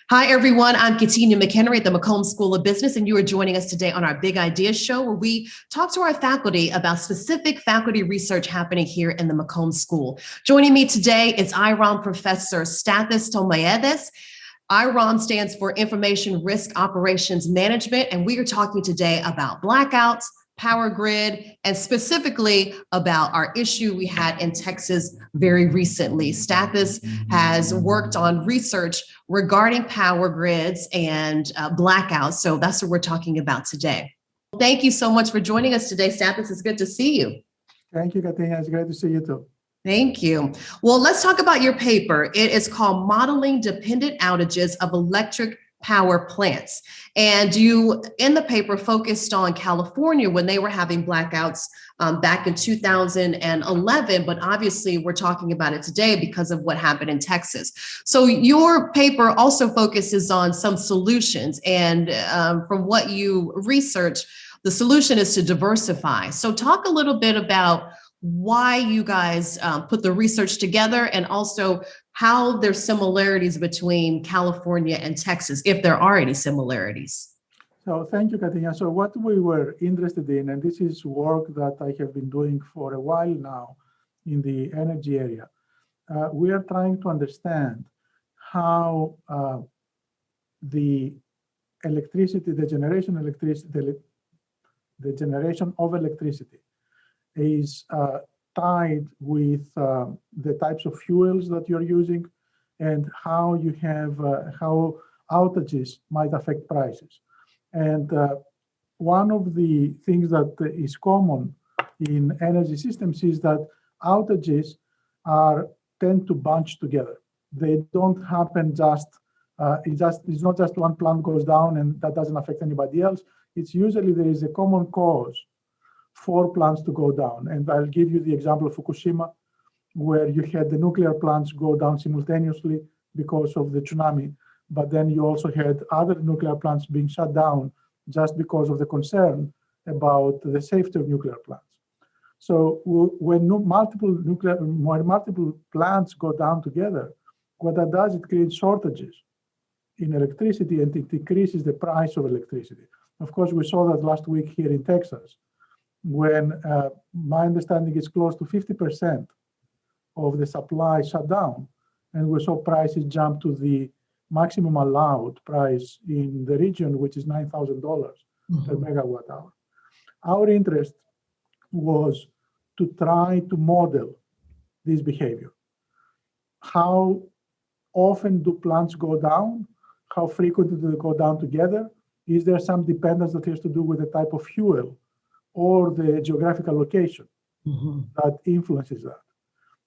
Hi, everyone. I'm Katina McHenry at the McCombs School of Business, and you are joining us today on our Big Ideas Show, where we talk to our faculty about specific faculty research happening here in the McCombs School. Joining me today is IROM Professor Stathis Tompaidis. IROM stands for Information Risk Operations Management, and we are talking today about blackouts, power grid, and specifically about our issue we had in Texas very recently. Stathis has worked on research regarding power grids and blackouts, so that's what we're talking about today. Thank you so much for joining us today, Stathis. It's good to see you. Thank you, Katina. It's great to see you too. Thank you. Well, let's talk about your paper. It is called Modeling Dependent Outages of Electric Power Plants. And you, in the paper, focused on California when they were having blackouts back in 2011, but obviously we're talking about it today because of what happened in Texas. So your paper also focuses on some solutions, and from what you researched, the solution is to diversify. So talk a little bit about why you guys put the research together, and also how there's similarities between California and Texas, if there are any similarities. So thank you, Katina. So what we were interested in, and this is work that I have been doing for a while now in the energy area, we are trying to understand how the electricity, the generation of electricity is tied with the types of fuels that you're using, and how you have how outages might affect prices. And one of the things that is common in energy systems is that outages tend to bunch together. They don't happen it's not just one plant goes down and that doesn't affect anybody else. It's usually there is a common cause for plants to go down. And I'll give you the example of Fukushima, where you had the nuclear plants go down simultaneously because of the tsunami, but then you also had other nuclear plants being shut down just because of the concern about the safety of nuclear plants. So when multiple plants go down together, what that does, it creates shortages in electricity, and it decreases the price of electricity. Of course, we saw that last week here in Texas, when my understanding is close to 50% of the supply shut down, and we saw prices jump to the maximum allowed price in the region, which is $9,000 per megawatt hour. Our interest was to try to model this behavior. How often do plants go down? How frequently do they go down together? Is there some dependence that has to do with the type of fuel or the geographical location that influences that?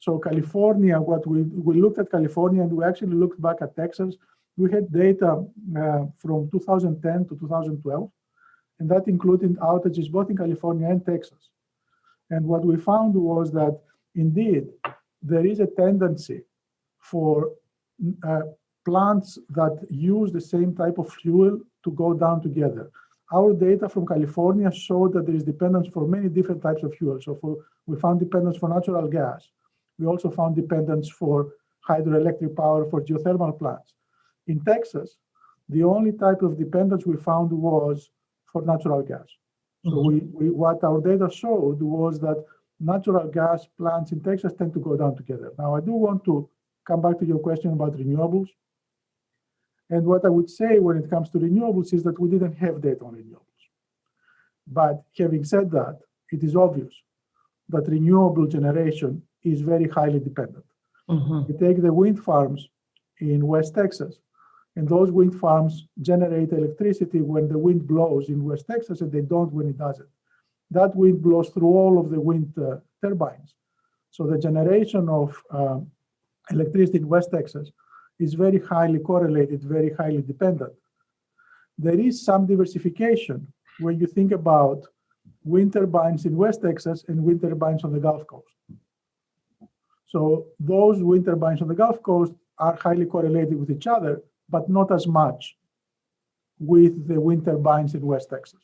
So California, what we looked at California, and we actually looked back at Texas. We had data from 2010 to 2012, and that included outages both in California and Texas. And what we found was that indeed there is a tendency for plants that use the same type of fuel to go down together. Our data from California showed that there is dependence for many different types of fuels. So we found dependence for natural gas. We also found dependence for hydroelectric power for geothermal plants. In Texas, the only type of dependence we found was for natural gas. So what our data showed was that natural gas plants in Texas tend to go down together. Now, I do want to come back to your question about renewables. And what I would say when it comes to renewables is that we didn't have data on renewables. But having said that, it is obvious that renewable generation is very highly dependent. You take the wind farms in West Texas, and those wind farms generate electricity when the wind blows in West Texas, and they don't when it doesn't. That wind blows through all of the wind turbines. So the generation of electricity in West Texas is very highly correlated, very highly dependent. There is some diversification when you think about wind turbines in West Texas and wind turbines on the Gulf Coast. So those wind turbines on the Gulf Coast are highly correlated with each other, but not as much with the wind turbines in West Texas.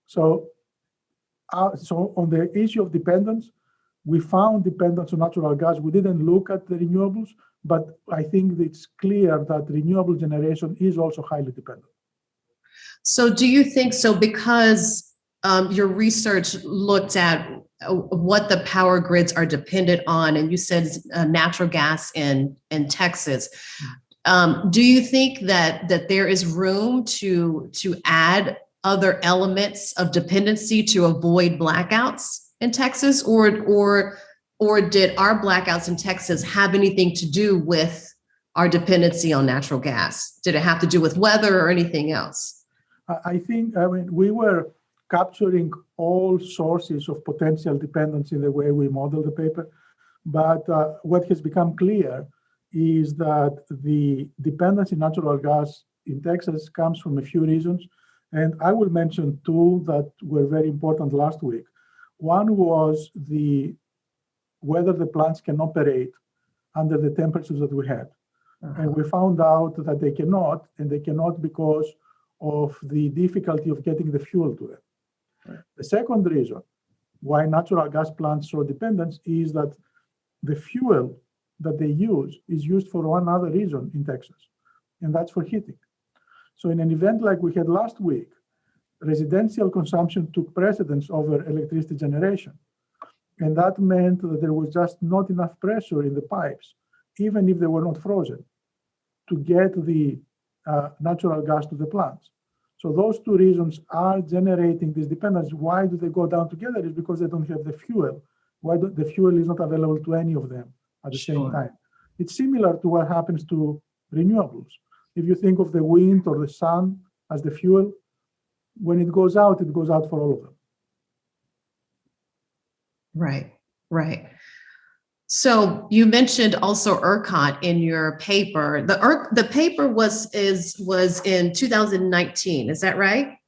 So on the issue of dependence, we found dependence on natural gas. We didn't look at the renewables, But I think it's clear that renewable generation is also highly dependent. So do you think so because your research looked at what the power grids are dependent on, and you said natural gas in Texas. Do you think that there is room to add other elements of dependency to avoid blackouts in Texas, or did our blackouts in Texas have anything to do with our dependency on natural gas? Did it have to do with weather or anything else? I mean, we were capturing all sources of potential dependency in the way we model the paper. But what has become clear is that the dependency on natural gas in Texas comes from a few reasons. And I will mention two that were very important last week. One was whether the plants can operate under the temperatures that we had. And we found out that they cannot, and they cannot because of the difficulty of getting the fuel to them. The second reason why natural gas plants are so dependent is that the fuel that they use is used for one other reason in Texas, and that's for heating. So in an event like we had last week, residential consumption took precedence over electricity generation. And that meant that there was just not enough pressure in the pipes, even if they were not frozen, to get the natural gas to the plants. So those two reasons are generating this dependence. Why do they go down together? Is because they don't have the fuel. The fuel is not available to any of them at the same time. It's similar to what happens to renewables. If you think of the wind or the sun as the fuel, when it goes out for all of them. Right, right. So you mentioned also Ercot in your paper. The paper was in 2019. Is that right?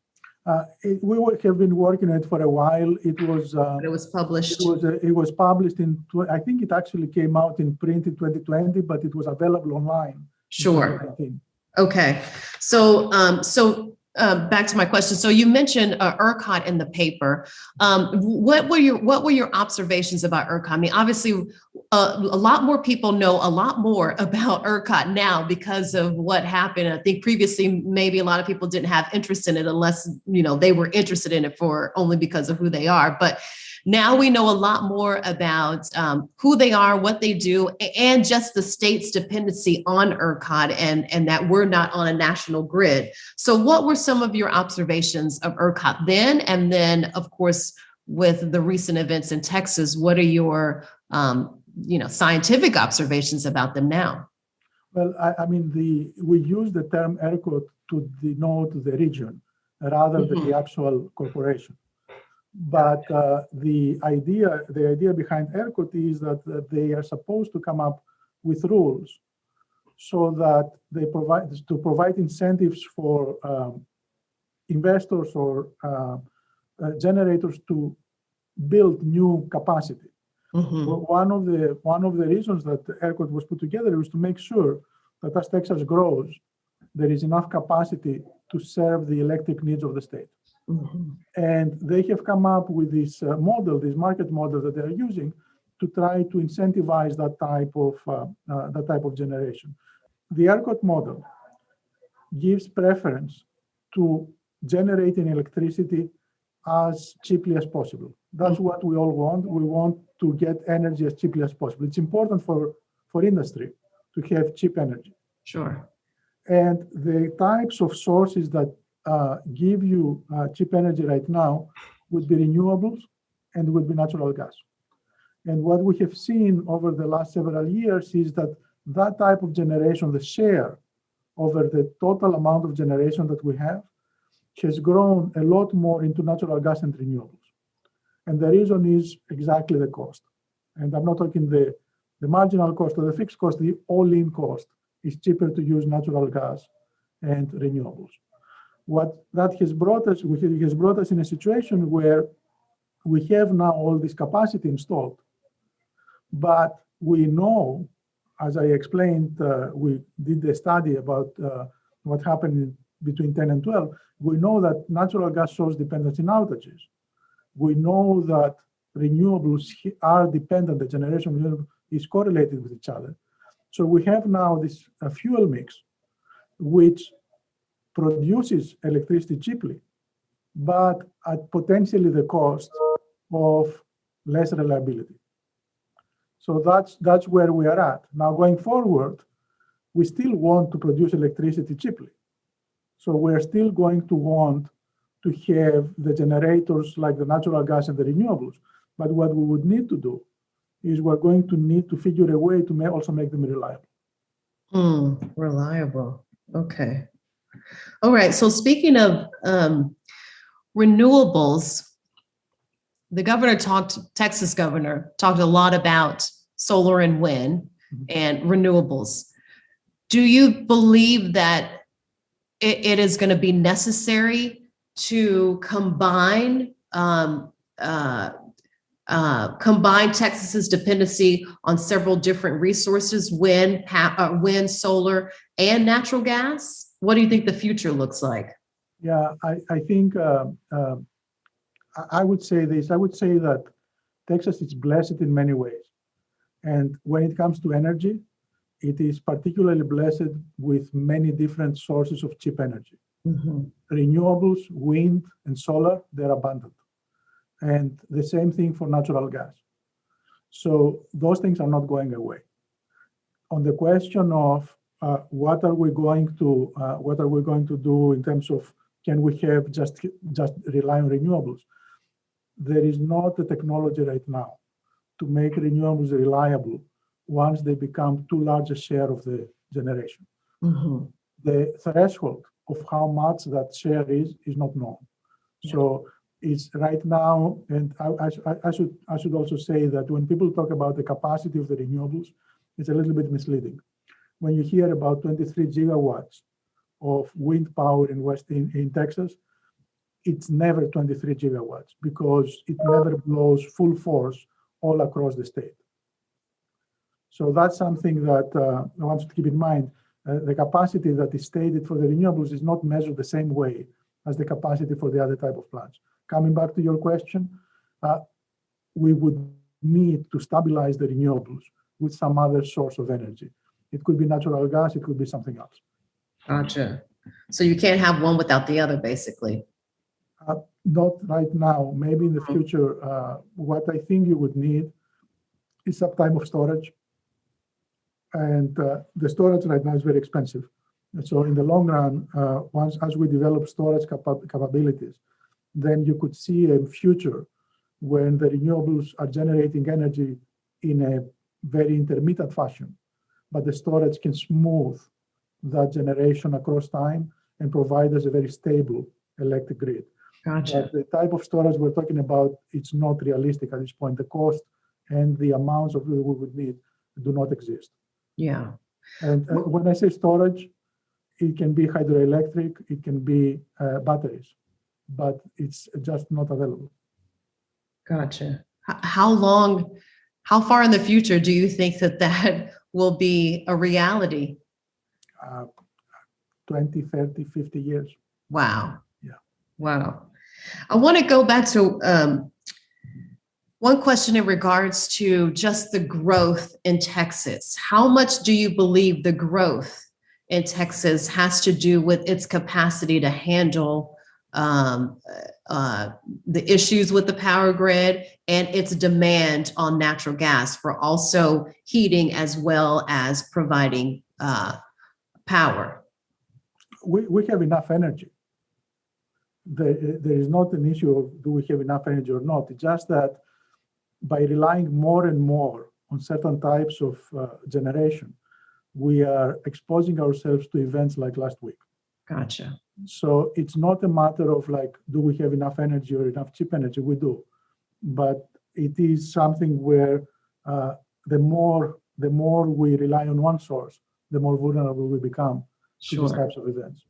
We have been working on it for a while. It was published. It was published I think it actually came out in print in 2020, but it was available online. Sure. Okay. So back to my question. So you mentioned Ercot in the paper. What were your observations about Ercot? I mean, obviously, a lot more people know a lot more about Ercot now because of what happened. I think previously, maybe a lot of people didn't have interest in it unless they were interested in it only because of who they are. But now we know a lot more about who they are, what they do, and just the state's dependency on Ercot and that we're not on a national grid. So what were some of your observations of Ercot then? And then, of course, with the recent events in Texas, what are your scientific observations about them now? Well, I mean, we use the term Ercot to denote the region rather than the actual corporation. But the idea behind Ercot is that they are supposed to come up with rules so that they provide incentives for investors or generators to build new capacity. One of the reasons that Ercot was put together was to make sure that as Texas grows, there is enough capacity to serve the electric needs of the state. And they have come up with this market model that they're using to try to incentivize that type of generation. The Ercot model gives preference to generating electricity as cheaply as possible. That's what we all want. We want to get energy as cheaply as possible. It's important for industry to have cheap energy. Sure. And the types of sources that give you cheap energy right now would be renewables and would be natural gas. And what we have seen over the last several years is that type of generation, the share over the total amount of generation that we have, has grown a lot more into natural gas and renewables. And the reason is exactly the cost. And I'm not talking the marginal cost or the fixed cost, the all-in cost is cheaper to use natural gas and renewables. What that has brought us, it has brought us in a situation where we have now all this capacity installed, but we know, as I explained, we did the study about what happened between 10 and 12. We know that natural gas source dependence in outages. We know that renewables are dependent, the generation is correlated with each other. So we have now this fuel mix, which produces electricity cheaply, but at potentially the cost of less reliability. So that's where we are at. Now going forward, we still want to produce electricity cheaply. So we're still going to want to have the generators like the natural gas and the renewables. But what we would need to do is we're going to need to figure a way to also make them reliable. Reliable. Okay. All right. So speaking of renewables, the Texas governor talked a lot about solar and wind and renewables. Do you believe that it is going to be necessary to combine Texas's dependency on several different resources, wind, solar, and natural gas? What do you think the future looks like? Yeah, I think I would say this. I would say that Texas is blessed in many ways. And when it comes to energy, it is particularly blessed with many different sources of cheap energy. Renewables, wind, and solar, they're abundant. And the same thing for natural gas. So those things are not going away. On the question of what are we going to do in terms of can we have just rely on renewables? There is not the technology right now to make renewables reliable once they become too large a share of the generation. The threshold of how much that share is not known. So it's right now, and I should also say that when people talk about the capacity of the renewables, it's a little bit misleading. When you hear about 23 gigawatts of wind power in Texas, it's never 23 gigawatts because it never blows full force all across the state. So that's something that I want you to keep in mind. The capacity that is stated for the renewables is not measured the same way as the capacity for the other type of plants. Coming back to your question, we would need to stabilize the renewables with some other source of energy. It could be natural gas, it could be something else. Gotcha. So you can't have one without the other, basically. Not right now. Maybe in the future. What I think you would need is some type of storage. And the storage right now is very expensive. And so in the long run, as we develop storage capabilities, then you could see a future when the renewables are generating energy in a very intermittent fashion, but the storage can smooth that generation across time and provide us a very stable electric grid. Gotcha. But the type of storage we're talking about, it's not realistic at this point. The cost and the amounts of it we would need do not exist. Yeah. And when I say storage, it can be hydroelectric, it can be batteries, but it's just not available. Gotcha. How far in the future do you think that will be a reality? 20, 30, 50 years. Wow. Yeah. Wow. I want to go back to one question in regards to just the growth in Texas. How much do you believe the growth in Texas has to do with its capacity to handle the issues with the power grid and its demand on natural gas for also heating as well as providing power? We have enough energy. There is not an issue of do we have enough energy or not. It's just that by relying more and more on certain types of generation, we are exposing ourselves to events like last week. Gotcha. So it's not a matter of like, do we have enough energy or enough cheap energy? We do. But it is something where the more we rely on one source, the more vulnerable we become to these types of events.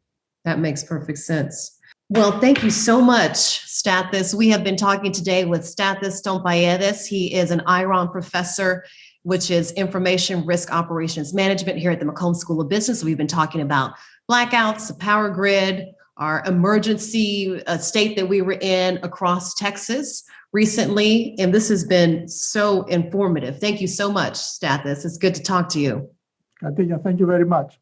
That makes perfect sense. Well, thank you so much, Stathis. We have been talking today with Stathis Tompaidis. He is an IRON professor, which is Information Risk Operations Management here at the McCombs School of Business. We've been talking about blackouts, the power grid, our emergency state that we were in across Texas recently. And this has been so informative. Thank you so much, Stathis. It's good to talk to you. Katia, thank you very much.